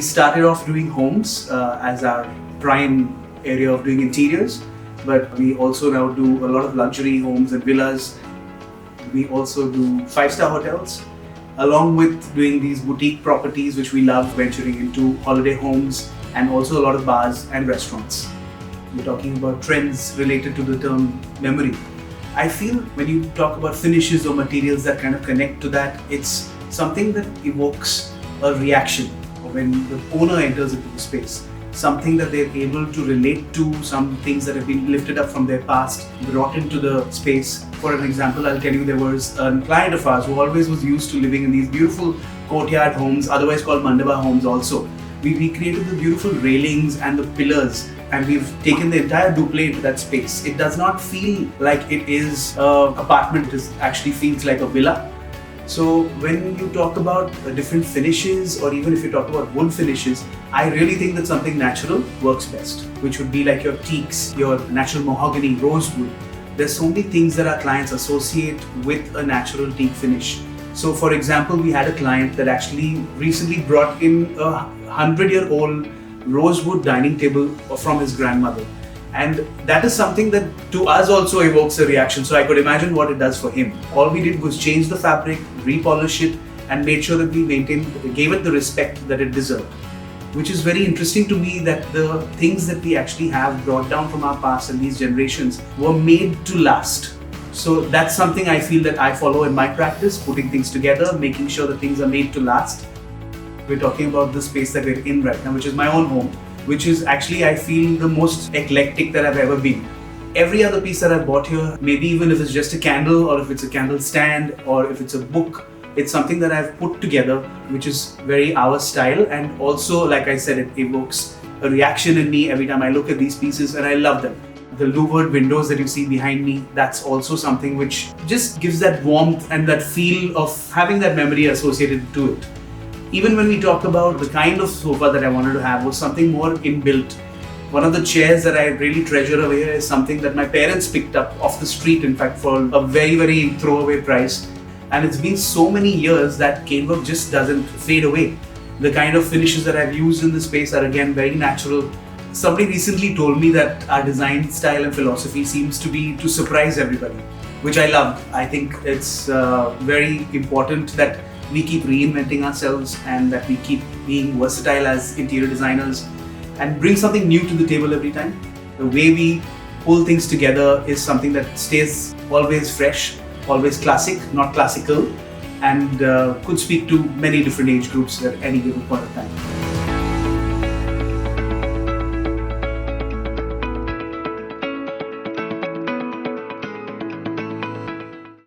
started off doing homes as our prime area of doing interiors, but we also now do a lot of luxury homes and villas. We also do 5-star hotels, along with doing these boutique properties which we love, venturing into holiday homes and also a lot of bars and restaurants. We're talking about trends related to the term memory. I feel when you talk about finishes or materials that kind of connect to that, it's something that evokes a reaction when the owner enters into the space. Something that they're able to relate to, some things that have been lifted up from their past, brought into the space. For an example, I'll tell you, there was a client of ours who always was used to living in these beautiful courtyard homes, otherwise called mandapa homes also. We recreated the beautiful railings and the pillars, and we've taken the entire duplex into that space. It does not feel like it is an apartment, it actually feels like a villa. So when you talk about different finishes, or even if you talk about wood finishes, I really think that something natural works best, which would be like your teaks, your natural mahogany, rosewood. There's so many things that our clients associate with a natural teak finish. So for example, we had a client that actually recently brought in a 100-year-old rosewood dining table from his grandmother. And that is something that to us also evokes a reaction. So I could imagine what it does for him. All we did was change the fabric, repolish it, and made sure that we gave it the respect that it deserved. Which is very interesting to me, that the things that we actually have brought down from our past and these generations were made to last. So that's something I feel that I follow in my practice, putting things together, making sure that things are made to last. We're talking about the space that we're in right now, which is my own home, which is actually, I feel, the most eclectic that I've ever been. Every other piece that I've bought here, maybe even if it's just a candle, or if it's a candle stand, or if it's a book, it's something that I've put together, which is very our style. And also, like I said, it evokes a reaction in me every time I look at these pieces, and I love them. The louvered windows that you see behind me, that's also something which just gives that warmth and that feel of having that memory associated to it. Even when we talk about the kind of sofa that I wanted to have was something more inbuilt. One of the chairs that I really treasure over here is something that my parents picked up off the street, in fact, for a very, very throwaway price. And it's been so many years that canework just doesn't fade away. The kind of finishes that I've used in this space are again very natural. Somebody recently told me that our design style and philosophy seems to be to surprise everybody, which I love. I think it's very important that we keep reinventing ourselves and that we keep being versatile as interior designers and bring something new to the table every time. The way we pull things together is something that stays always fresh, always classic, not classical, and could speak to many different age groups at any given point of time.